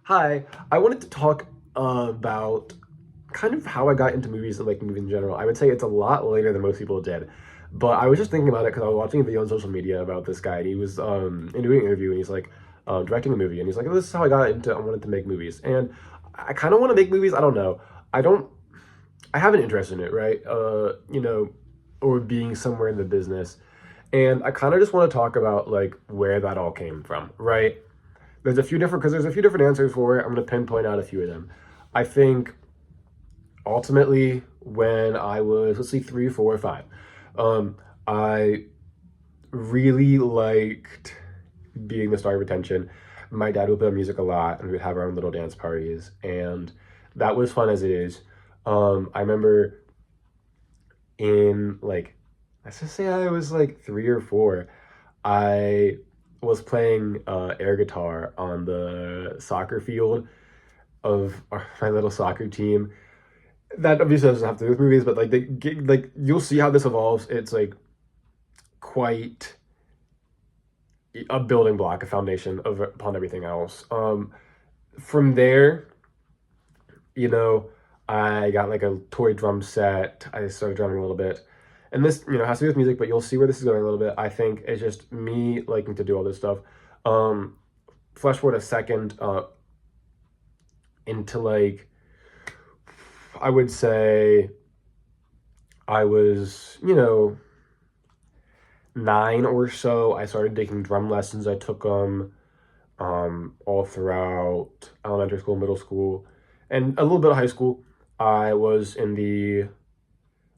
Hi, I wanted to talk about kind of how I got into movies and like movies in general. I would say it's a lot later than most people did, but I was just thinking about it because I was watching a video on social media about this guy, and he was doing an interview, and he's like directing a movie, and he's like, "Oh, this is how I wanted to make movies," and I kind of want to make movies. I don't know. I don't. I have an interest in it, right? Or being somewhere in the business, and I kind of just want to talk about like where that all came from, right? There's a few different answers for it. I'm going to pinpoint out a few of them. I think ultimately when I was, let's see, 3, 4, 5, I really liked being the star of attention. My dad would play music a lot, and we'd have our own little dance parties, and that was fun as it is. I remember in like, let's just say I was like 3 or 4, I was playing air guitar on the soccer field of my little soccer team. That obviously doesn't have to do with movies, but like you'll see how this evolves. It's like quite a building block, a foundation of upon everything else. From there, you know, I got like a toy drum set. I started drumming a little bit. And this, has to do with music, but you'll see where this is going a little bit. I think it's just me liking to do all this stuff. Um, Flash forward a second, into like, I would say I was, 9 or so. I started taking drum lessons. I took them all throughout elementary school, middle school, and a little bit of high school. I was in the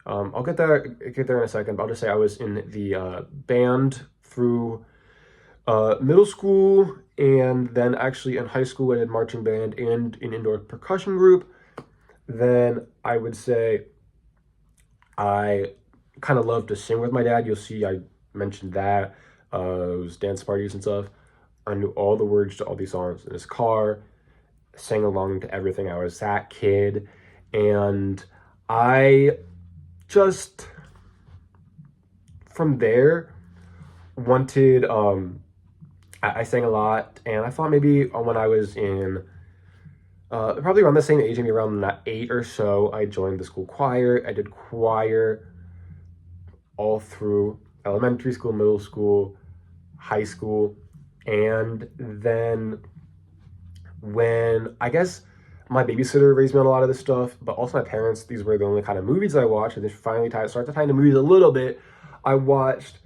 I'll get there in a second, but I'll just say I was in the band through middle school, and then actually in high school I did marching band and an indoor percussion group. Then I would say I kind of love to sing with my dad. You'll see I mentioned that. It was dance parties and stuff. I knew all the words to all these songs in his car, sang along to everything. I was that kid. And I just, from there, wanted, I sang a lot. And I thought maybe when I was in probably around the same age, maybe around 8 or so, I joined the school choir. I did choir all through elementary school, middle school, high school. And then when I guess my babysitter raised me on a lot of this stuff, but also my parents, these were the only kind of movies I watched. And they finally started to tie into movies a little bit. I watched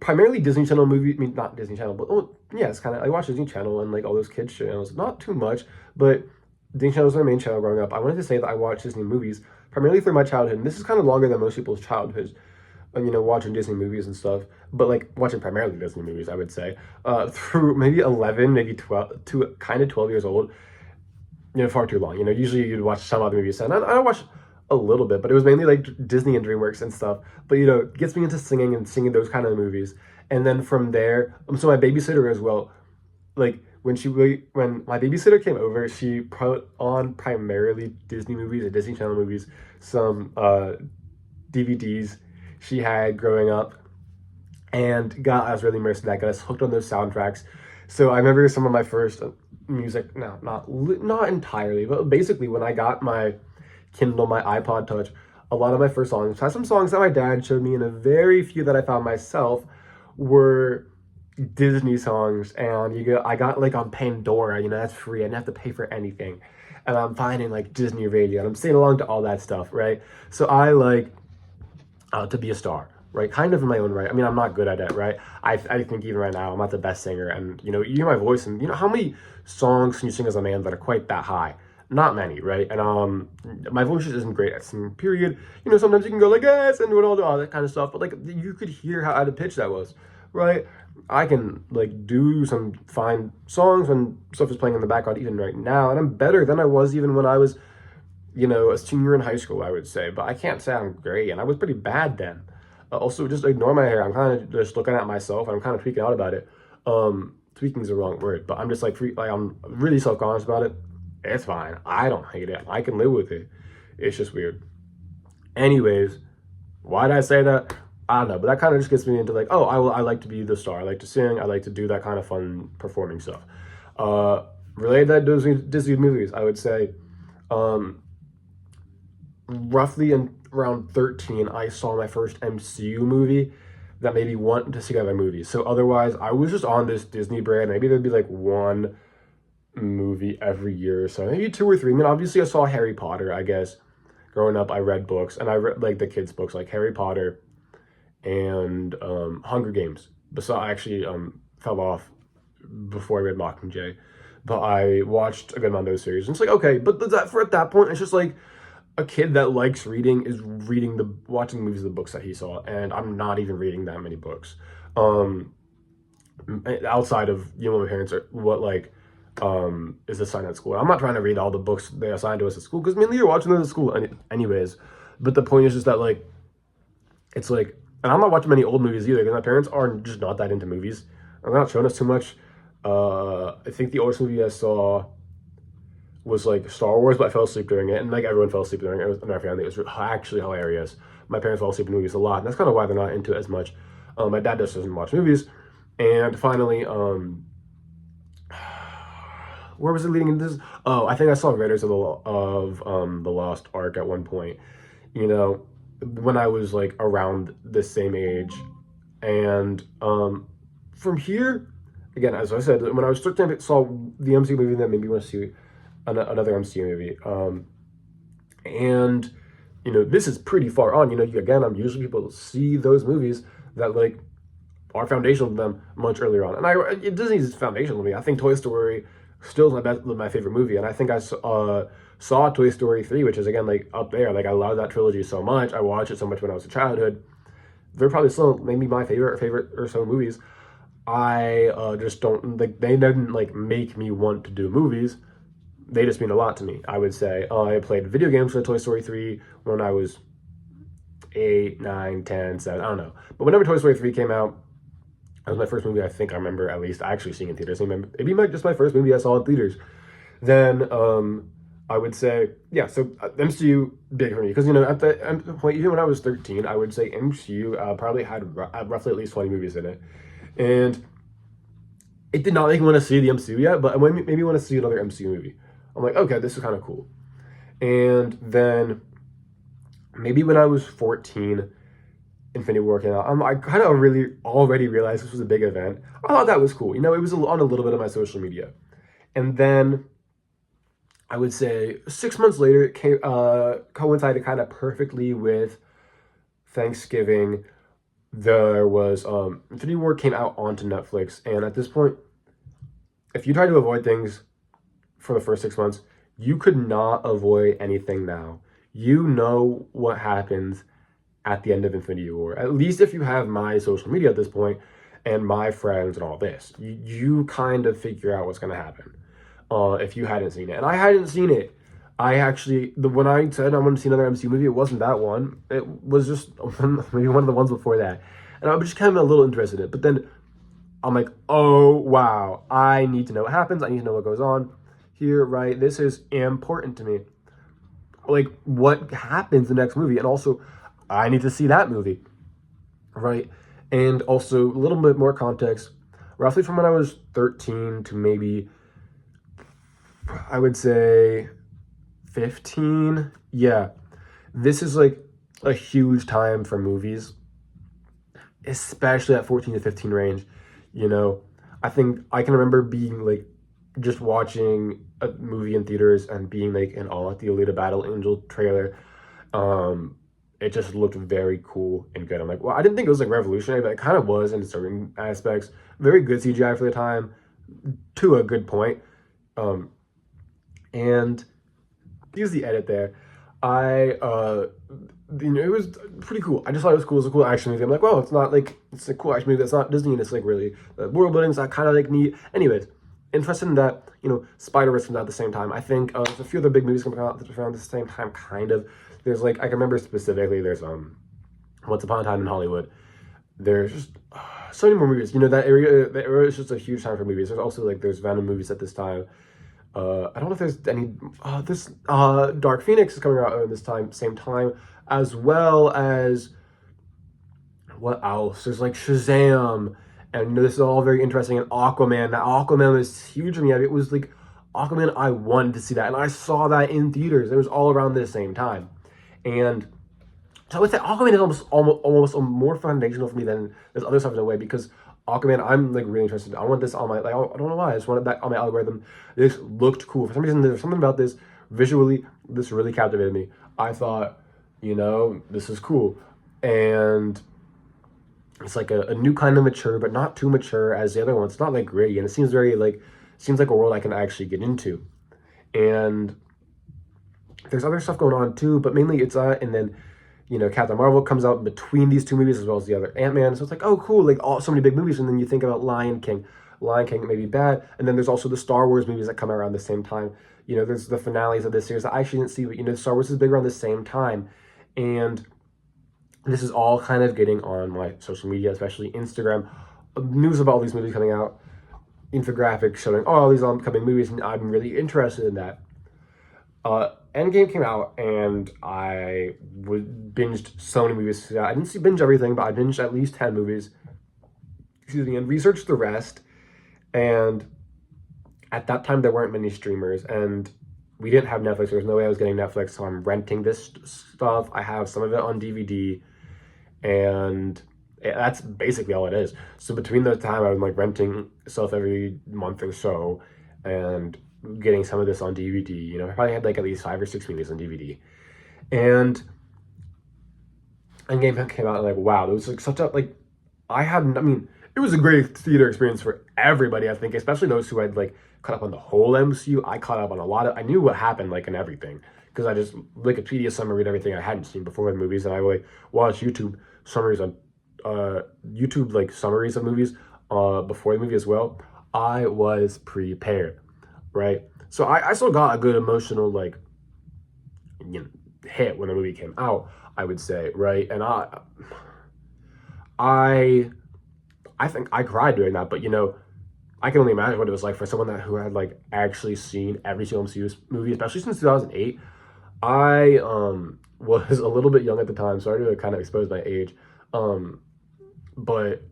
primarily Disney Channel movies. I mean, not Disney Channel, but yeah, it's kind of, I watched Disney Channel and like all those kids channels. Not too much, but Disney Channel was my main channel growing up. I wanted to say that I watched Disney movies primarily through my childhood. And this is kind of longer than most people's childhoods, watching Disney movies and stuff, but like watching primarily Disney movies, I would say, through maybe 11, maybe 12, to kind of 12 years old, far too long. Usually you'd watch some other movies, and I watched a little bit, but it was mainly like Disney and DreamWorks and stuff. But it gets me into singing and singing those kind of movies. And then from there, so my babysitter as well, like when my babysitter came over, she put on primarily Disney movies or Disney Channel movies, some DVDs she had growing up, and got us really immersed in that, got us hooked on those soundtracks. So I remember some of my first music, no, not entirely, but basically when I got my Kindle, my iPod Touch, a lot of my first songs had some songs that my dad showed me, and a very few that I found myself were Disney songs. And I got like on Pandora, that's free. I didn't have to pay for anything. And I'm finding like Disney radio, and I'm singing along to all that stuff, right? So I like to be a star, right? Kind of in my own right. I mean, I'm not good at it, right? I think even right now, I'm not the best singer. And, you hear my voice, and, how many songs can you sing as a man that are quite that high? Not many, right? And my voice just isn't great at singing, period. Sometimes you can go like, yes, and do all that kind of stuff. But, like, you could hear how out of pitch that was, right? I can, like, do some fine songs when stuff is playing in the background even right now. And I'm better than I was even when I was, a senior in high school, I would say. But I can't say I'm great, and I was pretty bad then. Also, just ignore my hair. I'm kind of just looking at myself, and I'm kind of tweaking out about it. Tweaking is the wrong word, but I'm just like I'm really self-conscious about it. It's fine. I don't hate it. I can live with it. It's just weird. Anyways, why did I say that? I don't know, but that kind of just gets me into like, I like to be the star. I like to sing. I like to do that kind of fun performing stuff. related to Disney movies, I would say, um, roughly in around 13, I saw my first MCU movie that made me want to see other movies. So otherwise, I was just on this Disney brand. Maybe there'd be like one movie every year or so, maybe two or three. I mean, obviously, I saw Harry Potter, I guess. Growing up, I read books, and I read like the kids' books, like Harry Potter and Hunger Games. But I actually fell off before I read Mockingjay, but I watched a good amount of those series. And it's like, okay, but at that point, it's just like a kid that likes reading is watching movies of the books that he saw, and I'm not even reading that many books. Um, Outside of my parents are what like is assigned at school. I'm not trying to read all the books they assigned to us at school because mainly you're watching those at school anyways. But the point is just that like it's like, and I'm not watching many old movies either because my parents are just not that into movies. They're not showing us too much. I think the oldest movie I saw was like Star Wars, but I fell asleep during it, and like everyone fell asleep during it in our family. It was actually hilarious. My parents fall asleep in movies a lot, and that's kind of why they're not into it as much. My dad just doesn't watch movies. And finally, where was it leading into this? Oh, I think I saw Raiders of the Lost Ark at one point. You know, when I was like around the same age, and from here, again, as I said, when I was 13, I saw the MCU movie that made me want to see another MCU movie. And this is pretty far on. Again, I'm usually people see those movies that like are foundational to them much earlier on. And Disney's foundational to me. I think Toy Story still is my favorite movie, and I think I saw Toy Story 3, which is again like up there. Like I love that trilogy so much. I watched it so much when I was a childhood. They're probably still maybe my favorite or so movies. I just don't like they didn't like make me want to do movies. They just mean a lot to me, I would say. I played video games for Toy Story 3 when I was 8, 9, 10, 7, I don't know. But whenever Toy Story 3 came out, that was my first movie I think I remember at least actually seeing in theaters. Maybe just my first movie I saw in theaters. Then I would say, yeah, so MCU big for me. Because, at the point, even when I was 13, I would say MCU probably had roughly at least 20 movies in it. And it did not make me want to see the MCU yet, but it made me want to see another MCU movie. I'm like, okay, this is kind of cool. And then maybe when I was 14, Infinity War came out. I kind of really already realized this was a big event. I thought that was cool. It was on a little bit of my social media. And then I would say 6 months later, it coincided kind of perfectly with Thanksgiving. There was Infinity War came out onto Netflix, and at this point, if you try to avoid things for the first 6 months, you could not avoid anything now. You know what happens at the end of Infinity War. At least if you have my social media at this point and my friends and all this, you kind of figure out what's going to happen if you hadn't seen it. And I hadn't seen it. I actually, when I said I wanted to see another MCU movie, it wasn't that one. It was just maybe one of the ones before that. And I was just kind of a little interested in it. But then I'm like, oh, wow, I need to know what happens. I need to know what goes on here, right? This is important to me. Like, what happens in the next movie? And also, I need to see that movie, right? And also, a little bit more context. Roughly from when I was 13 to maybe, I would say 15. Yeah, this is like a huge time for movies, especially at 14 to 15 range. I think I can remember being like just watching a movie in theaters and being like in awe at the Alita Battle Angel trailer. It just looked very cool and good. I'm like, well, I didn't think it was like revolutionary, but it kind of was in certain aspects. Very good CGI for the time, to a good point. And here's the edit there. It was pretty cool. I just thought it was cool. It was a cool action movie. I'm like, well, it's a cool action movie that's not Disney, and it's like really, the world building's not kind of like neat. Anyways, interested in that, Spider-Verse comes out at the same time. I think there's a few other big movies coming out around the same time, kind of. There's like, I can remember specifically, there's Once Upon a Time in Hollywood. There's just so many more movies. That area is just a huge time for movies. There's also like, there's Venom movies at this time. I don't know if there's any, this Dark Phoenix is coming out at this same time, as well as, what else? There's like Shazam, and this is all very interesting, and Aquaman. That Aquaman was huge for me. It was like Aquaman, I wanted to see that, and I saw that in theaters. It was all around the same time, and so I would say Aquaman is almost more foundational for me than this other stuff in a way, because Aquaman, I'm like really interested. I want this on my, like, I don't know why, I just wanted that on my algorithm. This looked cool for some reason. There's something about this visually. This really captivated me. I thought, this is cool, and it's like a new kind of mature, but not too mature as the other one. It's not like gritty, and it seems very like seems like a world I can actually get into. And there's other stuff going on too, but mainly it's and then Captain Marvel comes out in between these two movies as well as the other Ant-Man. So it's like, oh cool, like so many big movies. And then you think about Lion King. Lion King may be bad, and then there's also the Star Wars movies that come out around the same time. There's the finales of this series that I actually didn't see, but Star Wars is big around the same time, and this is all kind of getting on my social media, especially Instagram. News about all these movies coming out, infographics showing all these upcoming movies, and I'm really interested in that. Endgame came out, and I binged so many movies. I didn't binge everything, but I binged at least 10 movies. Excuse me, and researched the rest. And at that time, there weren't many streamers, and we didn't have Netflix. There was no way I was getting Netflix, so I'm renting this stuff. I have some of it on DVD, and that's basically all it is. So between the time I was like renting stuff every month or so, and getting some of this on DVD, I probably had like at least 5 or 6 movies on DVD. And Endgame came out, and like, wow, it was like such a, like, it was a great theater experience for everybody, I think, especially those who had like caught up on the whole MCU. I caught up on I knew what happened, like, in everything, because I just Wikipedia summary and everything I hadn't seen before in movies, and I would watch YouTube summaries on YouTube, like, summaries of movies before the movie as well. I was prepared, right? So I still got a good emotional, like, hit when the movie came out, I would say, right? And I think I cried doing that, but I can only imagine what it was like for someone who had like actually seen every single MCU movie, especially since 2008. I was a little bit young at the time, so I really kind of exposed my age. But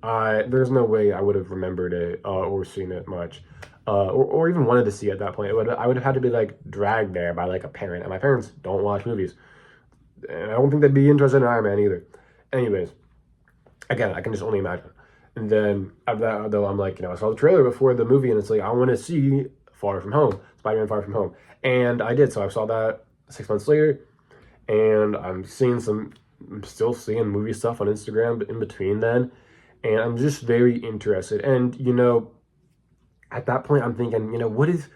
there's no way I would have remembered it or seen it much, or even wanted to see it at that point. I would have had to be like dragged there by like a parent, and my parents don't watch movies, and I don't think they'd be interested in Iron Man either. Anyways, again, I can just only imagine. And then after that, though, I'm like, I saw the trailer before the movie, and it's like, I want to see Far From Home, Spider-Man Far From Home. And I did, so I saw that 6 months later, and I'm still seeing movie stuff on Instagram in between then, and I'm just very interested. And, at that point, I'm thinking, what is,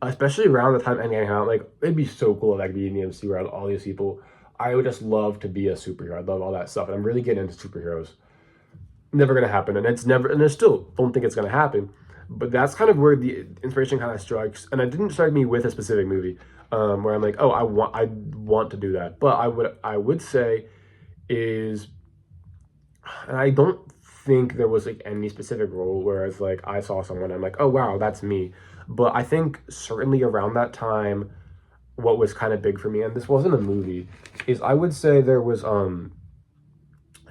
especially around the time Endgame came out, like, it'd be so cool if I could be in the MCU around all these people. I would just love to be a superhero. I'd love all that stuff, and I'm really getting into superheroes. Never gonna happen, and I still don't think it's gonna happen. But that's kind of where the inspiration kind of strikes, and it didn't strike me with a specific movie, where I'm like, oh, I want to do that. But I would say is, and I don't think there was like any specific role where it's like I saw someone, I'm like, oh wow, that's me. But I think certainly around that time, what was kind of big for me, and this wasn't a movie, is I would say there was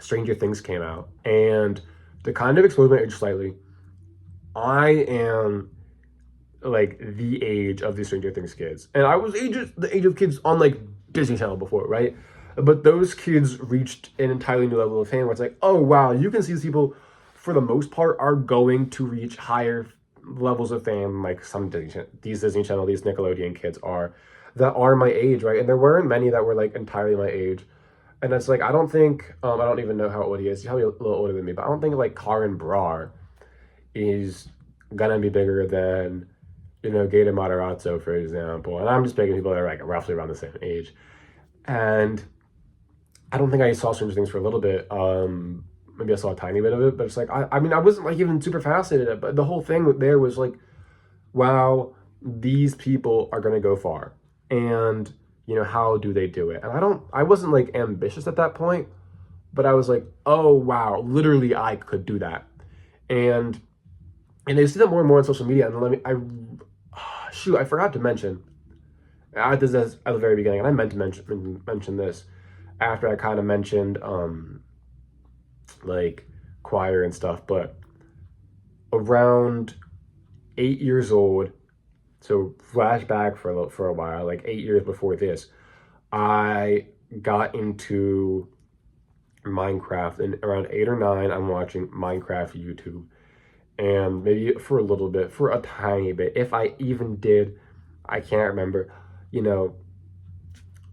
Stranger Things came out, and to kind of expose my age slightly, I am like the age of the Stranger Things kids, and I was the age of kids on like Disney Channel before, right? But those kids reached an entirely new level of fame where it's like, oh wow, you can see these people, for the most part, are going to reach higher levels of fame, like these Disney Channel, these Nickelodeon kids that are my age, right? And there weren't many that were like entirely my age. And it's like, I don't think, I don't even know how old he is. He's probably a little older than me, but I don't think like Karen Brar is gonna be bigger than, Gator Matarazzo, for example. And I'm just picking people that are like roughly around the same age. And I don't think I saw Stranger Things for a little bit. Maybe I saw a tiny bit of it, but it's like, I wasn't like even super fascinated, but the whole thing there was like, wow, these people are gonna go far. And how do they do it? And I wasn't like ambitious at that point, but I was like, oh wow, literally I could do that. And I see that more and more on social media. And I forgot to mention, I did this at the very beginning, and I meant to mention this after I kind of mentioned like choir and stuff, but around 8 years old, So flashback for a while, like 8 years before this, I got into Minecraft, and around 8 or 9, I'm watching Minecraft YouTube, and maybe for a little bit, for a tiny bit, if I even did, I can't remember. You know,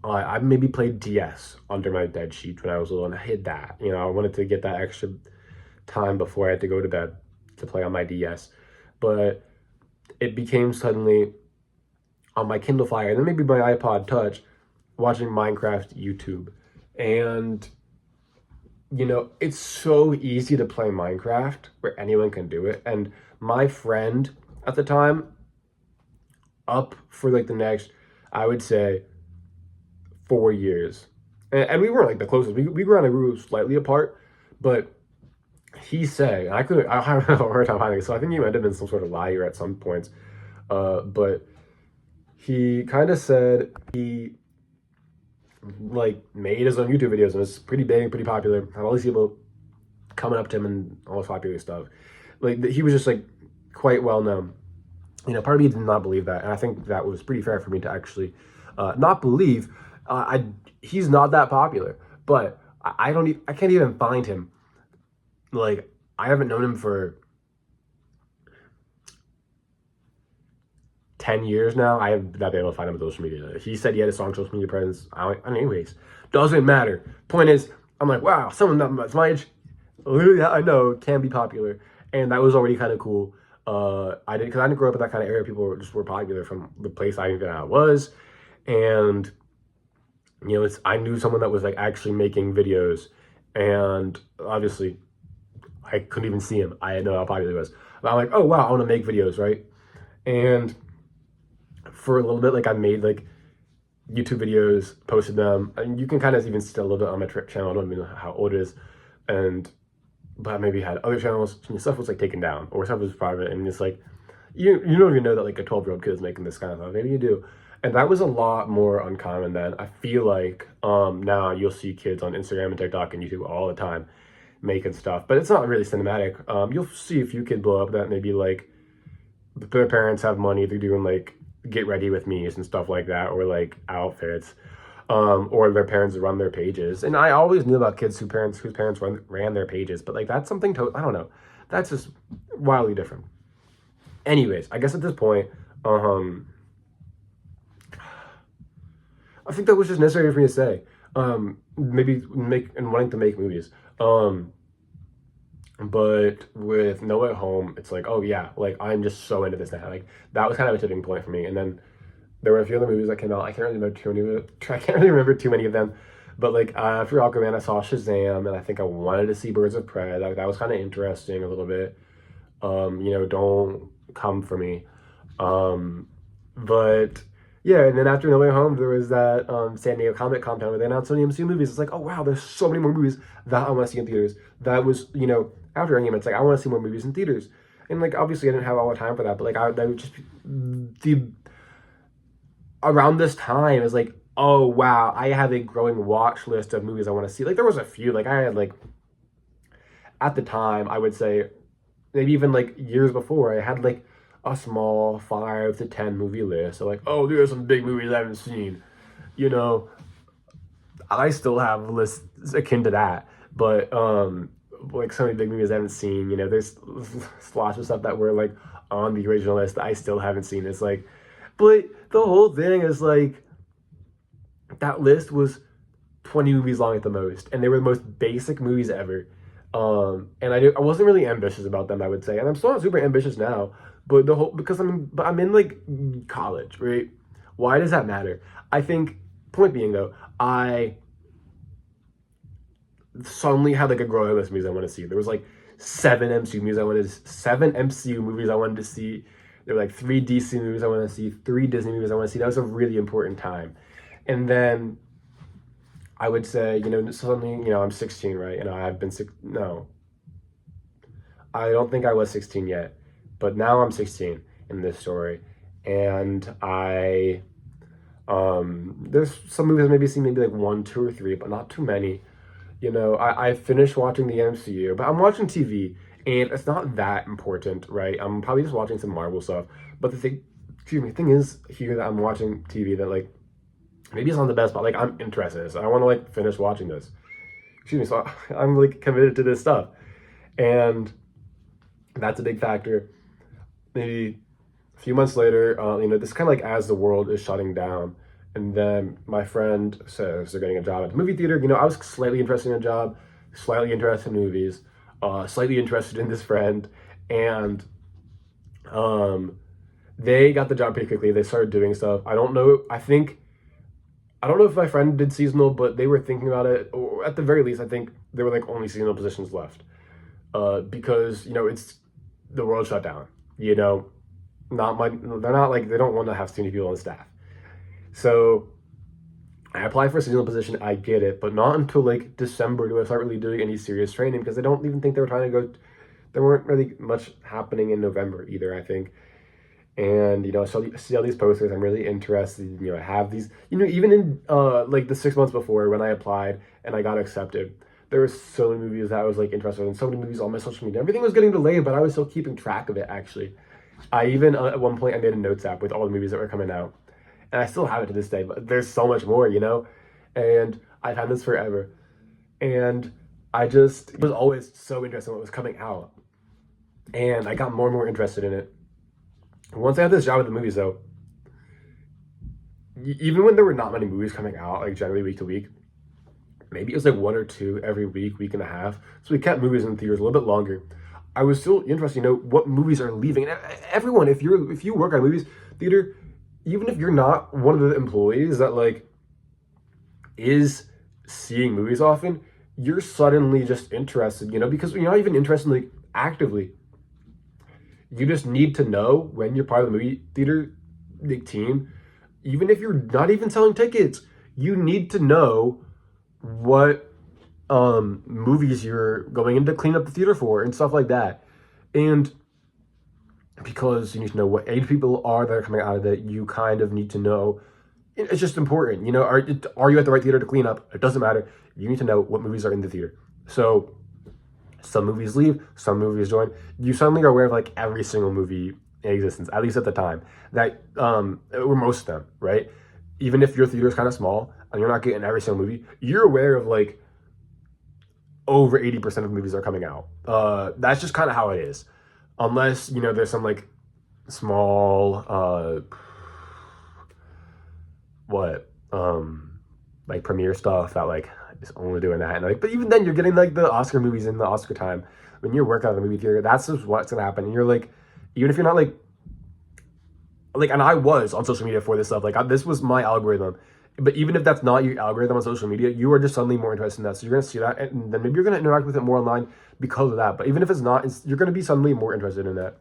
I maybe played DS under my bed sheets when I was little, and I hid that. You know, I wanted to get that extra time before I had to go to bed to play on my DS, but it became suddenly on my Kindle Fire, and then maybe my iPod Touch, watching Minecraft YouTube. And, you know, it's so easy to play Minecraft where anyone can do it. And my friend at the time, up for like the next, I would say, 4 years. And we weren't like the closest. We were on a group slightly apart, but he said, and I have a hard time finding it, so I think he might have been some sort of liar at some points. But he kind of said he like made his own YouTube videos, and it's pretty big, pretty popular. Had all these people coming up to him and all this popular stuff. Like he was just like quite well known. You know, part of me did not believe that, and I think that was pretty fair for me to actually not believe. He's not that popular, but I can't even find him. Like I haven't known him for 10 years now. I have not been able to find him on social media. He said he had a strong social media presence. Anyways, doesn't matter. Point is, I'm like, wow, someone that's my age, literally I know can be popular, and that was already kind of cool. I didn't grow up in that kind of area. People were popular from the place I even was, and you know, I knew someone that was like actually making videos, and obviously, I couldn't even see him. I didn't know how popular he was. But I'm like, oh wow, I want to make videos, right? And for a little bit, like I made like YouTube videos, posted them, and you can kind of even see a little bit on my channel. I don't even know how old it is, but I maybe had other channels. And stuff was like taken down, or stuff was private, and it's like you don't even know that like a 12-year-old kid is making this kind of stuff. Maybe you do, and that was a lot more uncommon then. I feel like now you'll see kids on Instagram and TikTok and YouTube all the time making stuff, but it's not really cinematic. You'll see a few kids blow up that maybe like their parents have money, they're doing like get ready with me's and stuff like that, or like outfits, or their parents run their pages. And I always knew about kids whose parents ran their pages, but like that's something I don't know, that's just wildly different. Anyways, I guess at this point, I think that was just necessary for me to say. Maybe wanting to make movies. But with No Way Home, it's like, oh yeah, like I'm just so into this now. Like that was kind of a tipping point for me. And then there were a few other movies that came out. I can't really remember too many of them. But like after Aquaman, I saw Shazam, and I think I wanted to see Birds of Prey. That was kind of interesting a little bit. You know, don't come for me. But yeah, and then after No Way Home, there was that San Diego Comic Compound where they announced so many MCU movies. It's like, oh wow, there's so many more movies that I want to see in theaters. That was, you know, after Endgame, it's like I want to see more movies in theaters. And like obviously I didn't have all the time for that, but like that would just the around this time is like, oh wow, I have a growing watch list of movies I want to see. Like there was a few, like I had like at the time, I would say maybe even like years before, I had like a small 5 to 10 movie list. So like, oh, there are some big movies I haven't seen. You know, I still have lists akin to that, but like so many big movies I haven't seen. You know, there's lots of stuff that were like on the original list that I still haven't seen. It's like, but the whole thing is like that list was 20 movies long at the most, and they were the most basic movies ever. And I wasn't really ambitious about them, I would say, and I'm still not super ambitious now. But because I'm in like college, right? Why does that matter? I think point being though, I suddenly had like a growing list of movies I want to see. There was like 7 MCU movies I wanted to see. There were like 3 DC movies I wanted to see, 3 Disney movies I want to see. That was a really important time. And then I would say, you know, suddenly, you know, I'm 16, right? And I've been no, I don't think I was 16 yet, but now I'm 16 in this story. And there's some movies I maybe seen maybe like 1, 2, or 3, but not too many. You know, I finished watching the MCU, but I'm watching TV, and it's not that important, right? I'm probably just watching some Marvel stuff. But the thing excuse me, thing is here that I'm watching TV that like maybe it's not the best, but like I'm interested in this. I want to like finish watching this. Excuse me, so I'm like committed to this stuff, and that's a big factor. Maybe a few months later, this kind of like as the world is shutting down, and then my friend says they're getting a job at the movie theater. I was slightly interested in a job, slightly interested in movies, slightly interested in this friend, and they got the job pretty quickly. They started doing stuff. I don't know. I don't know if my friend did seasonal, but they were thinking about it. Or at the very least, I think there were like only seasonal positions left, because it's the world shut down. They're not like they don't want to have too many people on staff. So I applied for a seasonal position. I get it, but not until like December do I start really doing any serious training, because I don't even think they were trying to go. There weren't really much happening in November either, I think. And I see all these posters. I'm really interested. I have these. Even in like the 6 months before when I applied and I got accepted, there were so many movies that I was like interested in. So many movies on my social media. Everything was getting delayed, but I was still keeping track of it. Actually, I even at one point I made a notes app with all the movies that were coming out, and I still have it to this day. But there's so much more, and I've had this forever, and I just was always so interested in what was coming out, and I got more and more interested in it. Once I had this job at the movies, though, even when there were not many movies coming out, like generally week to week, maybe it was like one or two every week and a half. So we kept movies in theaters a little bit longer. I was still interested, what movies are leaving. And everyone, if you work at a movies theater, even if you're not one of the employees that like is seeing movies often, you're suddenly just interested, because you're not even interested like actively. You just need to know when you're part of the movie theater team, even if you're not even selling tickets, you need to know what movies you're going in to clean up the theater for and stuff like that. And because you need to know what age people are that are coming out of it, you kind of need to know. It's just important, are you at the right theater to clean up? It doesn't matter. You need to know what movies are in the theater. So some movies leave, some movies join. You suddenly are aware of like every single movie in existence, at least at the time, that or most of them, right? Even if your theater is kind of small and you're not getting every single movie, you're aware of like over 80% of movies that are coming out. That's just kind of how it is, unless there's some like small like premiere stuff that like is only doing that. And like, but even then, you're getting like the Oscar movies in the Oscar time. When you're working at the movie theater, that's just what's gonna happen. And you're like, even if you're not like, and I was on social media for this stuff. Like, this was my algorithm. But even if that's not your algorithm on social media, you are just suddenly more interested in that. So you're gonna see that, and then maybe you're gonna interact with it more online because of that. But even if it's not, you're gonna be suddenly more interested in that.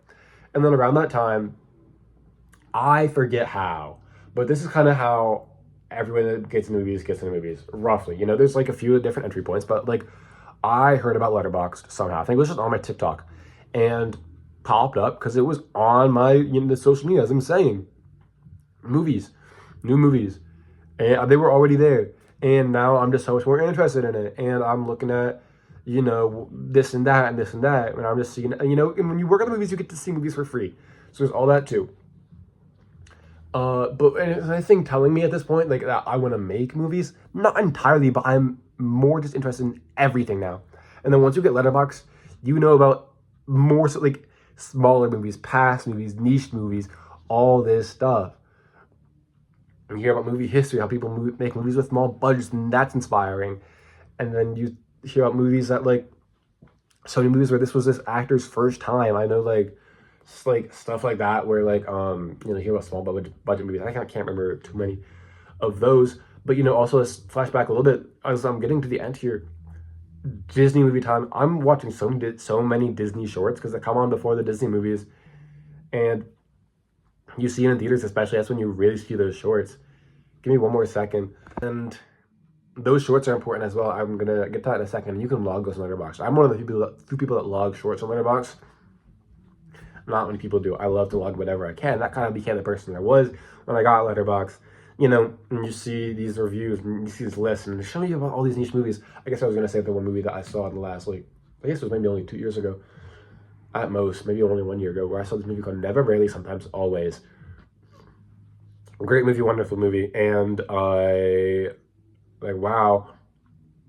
And then around that time, I forget how, but this is kind of how everyone that gets into movies, roughly. There's like a few different entry points, but like I heard about Letterboxd somehow. I think it was just on my TikTok and popped up because it was on my the social media, as I'm saying. New movies. And they were already there. And now I'm just so much more interested in it. And I'm looking at, this and that and this and that. And I'm just seeing, and when you work on the movies, you get to see movies for free. So there's all that too. But I think telling me at this point, like, that I want to make movies, not entirely, but I'm more just interested in everything now. And then once you get Letterboxd, you know about more so, like smaller movies, past movies, niche movies, all this stuff. And you hear about movie history, how people make movies with small budgets, and that's inspiring. And then you hear about movies that like so many movies where this was this actor's first time. I know like stuff like that where like you hear about small budget movies. I can't remember too many of those, but also let's flashback a little bit as I'm getting to the end here. Disney movie time. I'm watching so many Disney shorts because they come on before the Disney movies, and you see it in theaters, especially. That's when you really see those shorts. Give me one more second. And those shorts are important as well. I'm gonna get to that in a second. You can log those on Letterboxd. I'm one of the few people that log shorts on Letterboxd. Not many people do. I love to log whatever I can. That kind of became the person I was when I got Letterboxd. And you see these reviews, and you see this list, and they show you about all these niche movies. I guess I was going to say the one movie that I saw in the last, I guess it was maybe only 2 years ago. At most, maybe only 1 year ago, where I saw this movie called Never, Rarely, Sometimes, Always. Great movie, wonderful movie, and I like wow,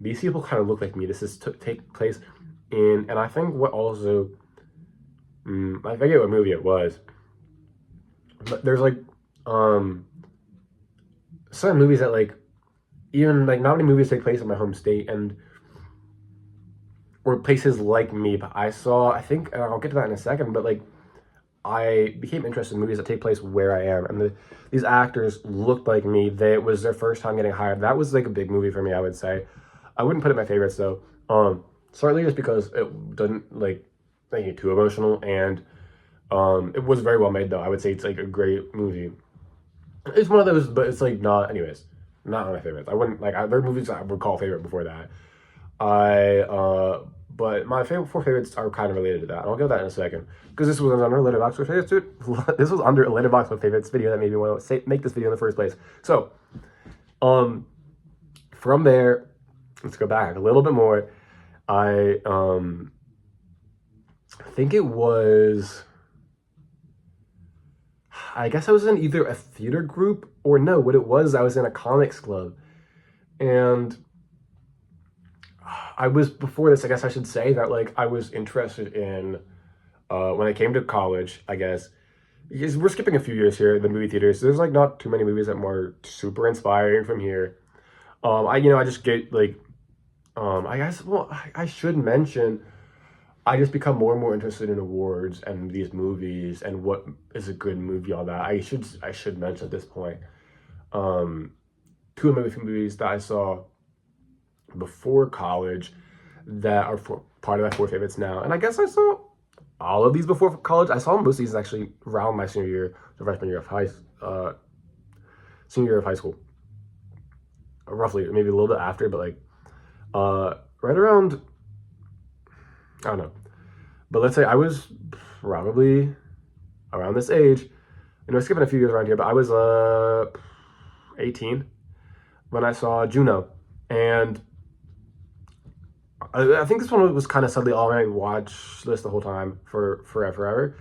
these people kind of look like me. This is to take place in, and I think what also, I forget what movie it was, but there's like um some movies that like even like not many movies take place in my home state and or places like me. But I saw, I think, and I'll get to that in a second, but like I became interested in movies that take place where I am, and these actors looked like me. It was their first time getting hired. That was like a big movie for me, I would say. I wouldn't put it in my favorites though. Slightly just because it doesn't like make it too emotional, and it was very well made though. I would say it's like a great movie. It's one of those, but it's like not. Anyways, not one of my favorites. I wouldn't like. There are movies I would call favorite before that. But my favorite four favorites are kind of related to that. And I'll get that in a second because this was under a Letterboxd with favorites. Dude, this was under a Letterboxd with favorites video that made me want to make this video in the first place. So, from there, let's go back a little bit more. I think it was. I guess I was in either a theater group or no. What it was, I was in a comics club, and I was before this. I guess I should say that like I was interested in when I came to college. I guess because we're skipping a few years here. The movie theaters. There's like not too many movies that were super inspiring from here. I just get like I guess I should mention I just become more and more interested in awards and these movies and what is a good movie. All that I should mention at this point. Two of my movies that I saw before college that are part of my four favorites now. And I guess I saw all of these before college. I saw most of these actually around my senior year, the freshman year of senior year of high school. Roughly, maybe a little bit after, but like right around, I don't know. But let's say I was probably around this age. We're skipping a few years around here, but I was 18 when I saw Juno. And I think this one was kind of suddenly on my watch list the whole time for forever.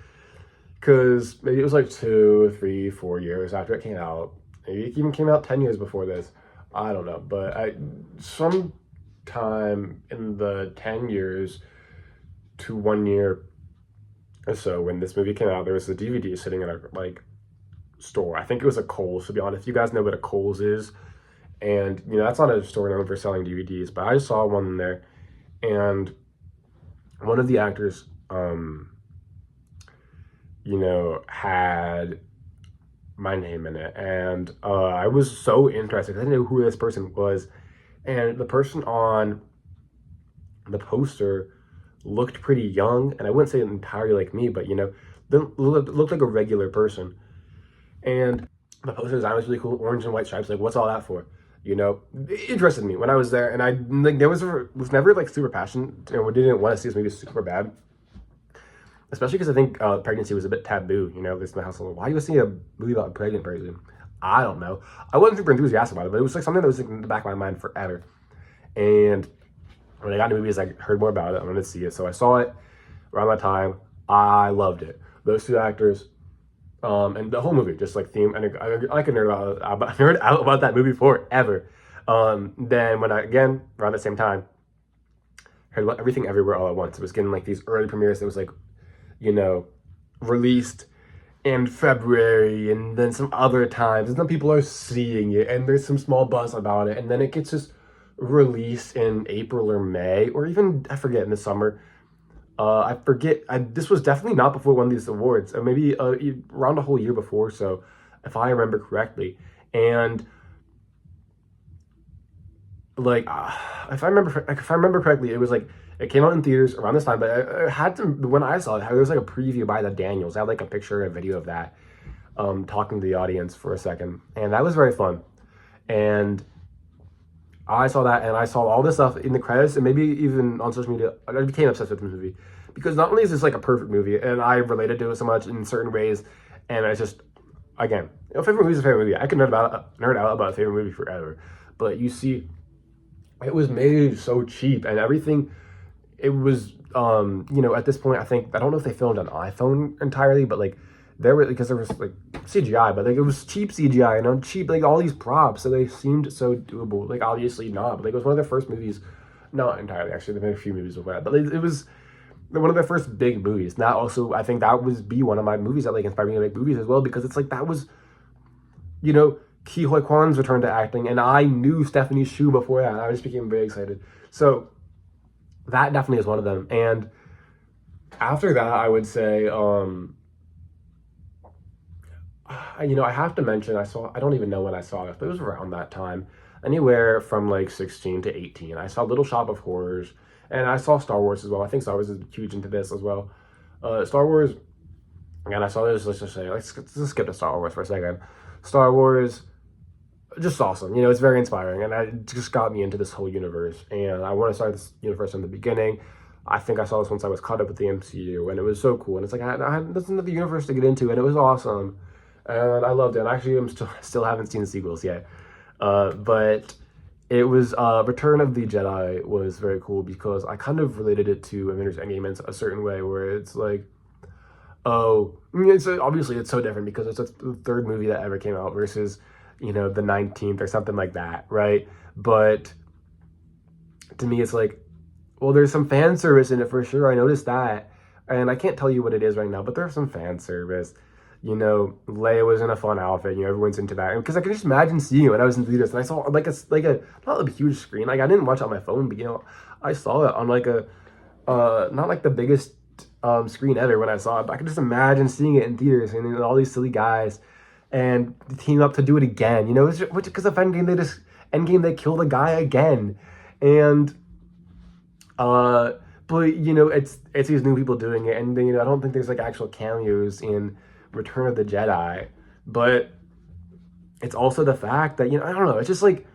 Because maybe it was like 2, 3, 4 years after it came out. Maybe it even came out 10 years before this. I don't know. But sometime in the 10 years to 1 year or so when this movie came out, there was a DVD sitting in a like store. I think it was a Kohl's, to be honest. If you guys know what a Kohl's is, and that's not a store known for selling DVDs, but I saw one in there, and one of the actors had my name in it, and I was so interested. I didn't know who this person was, and the person on the poster looked pretty young, and I wouldn't say entirely like me, but looked like a regular person. And the poster design was really cool, orange and white stripes. Like, what's all that for? It interested me when I was there, and I like there was never like super passionate and didn't want to see this movie super bad. Especially because I think pregnancy was a bit taboo. This in the household. Why you see a movie about a pregnant person? I don't know. I wasn't super enthusiastic about it, but it was like something that was like, in the back of my mind forever. And when I got into movies, I heard more about it. I wanted to see it, so I saw it around that time. I loved it. Those two actors, and the whole movie, just like theme, and I could nerd out about that movie forever. Then when again around the same time, heard about Everything Everywhere All at Once. It was getting like these early premieres. It was like, released in February, and then some other times, and then people are seeing it, and there's some small buzz about it, and then it gets just released in April or May, or even I forget in the summer. I forget. This was definitely not before one of these awards, or maybe around a whole year before. So, if I remember correctly, and like if I remember correctly, it was like it came out in theaters around this time. But it had to when I saw it, there was like a preview by the Daniels. I had like a picture, a video of that, talking to the audience for a second, and that was very fun. And I saw that, and I saw all this stuff in the credits, and maybe even on social media. I became obsessed with this movie because not only is this like a perfect movie, and I related to it so much in certain ways, and it's just, again, favorite movie is a favorite movie. I can nerd out about a favorite movie forever, but you see, it was made so cheap, and everything. It was, at this point, I don't know if they filmed on iPhone entirely, but like because there was like CGI, but like it was cheap CGI, cheap, like all these props, so they seemed so doable. Like obviously not, but like it was one of their first movies, not entirely actually. They made a few movies with that, but like, it was one of their first big movies. That also, I think that was be one of my movies that like inspired me to make movies as well, because it's like that was, Ke Huy Quan's return to acting, and I knew Stephanie Hsu before that. And I just became very excited. So that definitely is one of them. And after that, I would say, I have to mention, I don't even know when I saw this, but it was around that time, anywhere from like 16 to 18. I saw Little Shop of Horrors, and I saw Star Wars as well. I think Star Wars is huge into this as well. Star Wars, again, I saw this, let's just skip to Star Wars for a second. Star Wars, just awesome. It's very inspiring, and it just got me into this whole universe. And I want to start this universe from the beginning. I think I saw this once I was caught up with the MCU, and it was so cool. And it's like I had this another universe to get into, and it was awesome. And I loved it. And actually, I'm still haven't seen the sequels yet. But it was Return of the Jedi was very cool, because I kind of related it to Avengers Endgame in a certain way, where it's like, obviously it's so different because it's the third movie that ever came out versus, the 19th or something like that, right? But to me, it's like, well, there's some fan service in it for sure. I noticed that. And I can't tell you what it is right now, but there's some fan service. Leia was in a fun outfit. Everyone's into that. Because I can just imagine seeing it when I was in theaters. And I saw like a not a huge screen. Like I didn't watch it on my phone, but I saw it on like a not like the biggest screen ever when I saw it. But I can just imagine seeing it in theaters and all these silly guys and team up to do it again. Because of Endgame they killed a guy again, and but it's these new people doing it, and I don't think there's like actual cameos in Return of the Jedi, but it's also the fact that I don't know, it's just like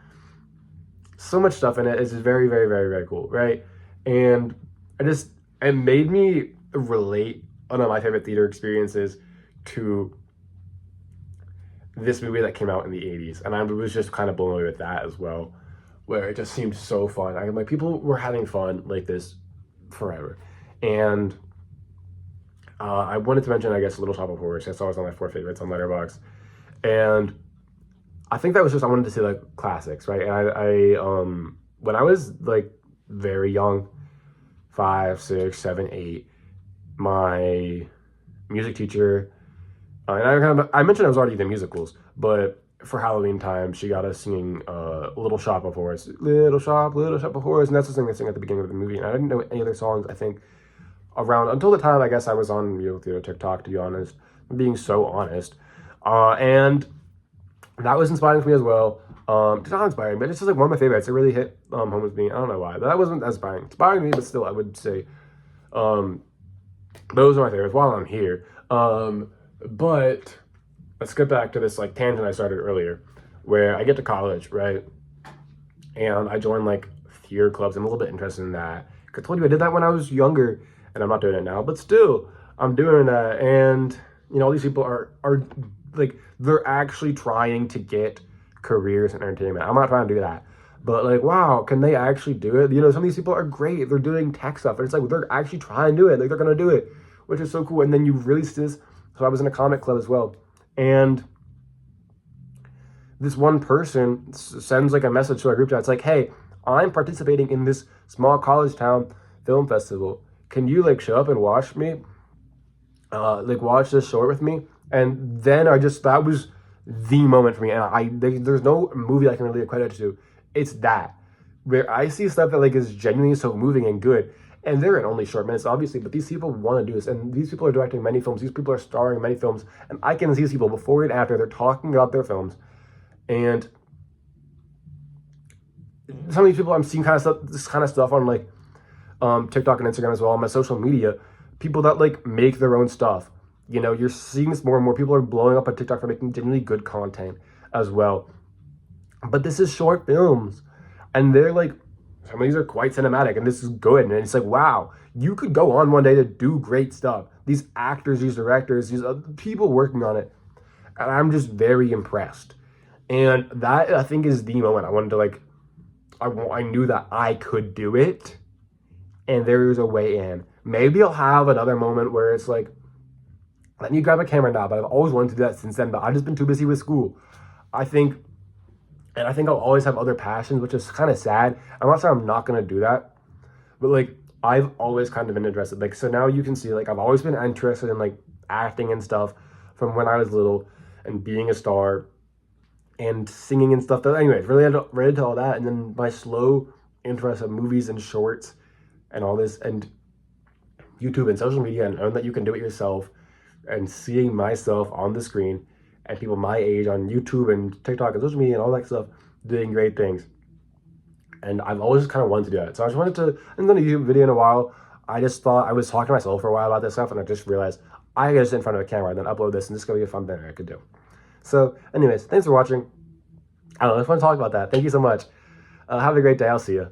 so much stuff in it is just very, very, very, very cool, right? And it made me relate one of my favorite theater experiences to this movie that came out in the 80s, and I was just kind of blown away with that as well, where it just seemed so fun. I'm like, people were having fun like this forever. And I wanted to mention, I guess, Little Shop of Horrors. I saw it was on my 4 favorites on Letterboxd, and I think that was just, I wanted to see like classics, right? And I when I was like very young, 5, 6, 7, 8, my music teacher, and I mentioned I was already into musicals, but for Halloween time, she got us singing Little Shop of Horrors. Little Shop of Horrors, and that's the thing they sing at the beginning of the movie. And I didn't know any other songs, I think, around until the time I guess I was on musical theater TikTok, to be honest. I'm being so honest. And that was inspiring for me as well. It's not inspiring, but it's just like one of my favorites. It really hit home with me. I don't know why, but that wasn't as inspiring. Inspiring me, but still, I would say those are my favorites while I'm here. But let's get back to this like tangent I started earlier, where I get to college, right? And I joined like theater clubs. I'm a little bit interested in that. I told you I did that when I was younger, and I'm not doing it now, but still, I'm doing that. And all these people are like, they're actually trying to get careers in entertainment. I'm not trying to do that, but like, wow, can they actually do it? Some of these people are great. They're doing tech stuff, and it's like they're actually trying to do it. Like they're gonna do it, which is so cool. And then you release this. So I was in a comic club as well, and this one person sends like a message to our group chat. It's like, hey, I'm participating in this small college town film festival. Can you like show up and watch me? Like watch this short with me? And then that was the moment for me. And there's no movie I can really accredit to. It's that, where I see stuff that like is genuinely so moving and good. And they're in only short minutes, obviously, but these people want to do this. And these people are directing many films. These people are starring in many films. And I can see these people before and after. They're talking about their films. And some of these people I'm seeing this kind of stuff on like TikTok and Instagram as well, on my social media. People that like make their own stuff. You're seeing this more and more. People are blowing up on TikTok for making genuinely good content as well. But this is short films. And they're like, some of these are quite cinematic, and this is good. And it's like, wow, you could go on one day to do great stuff. These actors, these directors, these people working on it. And I'm just very impressed. And that, I think, is the moment I wanted to like, I knew that I could do it, and there is a way in. Maybe I'll have another moment where it's like, let me grab a camera now. But I've always wanted to do that since then, but I've just been too busy with school. I think, and I think I'll always have other passions, which is kind of sad. I'm not saying I'm not going to do that, but like, I've always kind of been interested. Like, so now you can see, like, I've always been interested in like acting and stuff from when I was little and being a star and singing and stuff. Anyways, related to all that. And then my slow interest in movies and shorts and all this and YouTube and social media, and knowing that you can do it yourself, and seeing myself on the screen and people my age on YouTube and TikTok and social media and all that stuff doing great things. And I've always kind of wanted to do that. So I just wanted to, I haven't done a YouTube video in a while. I just thought, I was talking to myself for a while about this stuff, and I just realized I gotta sit in front of a camera and then upload this, and this is gonna be a fun thing I could do. So anyways, thanks for watching. I don't know, it's fun to talk about that. Thank you so much. Have a great day. I'll see you.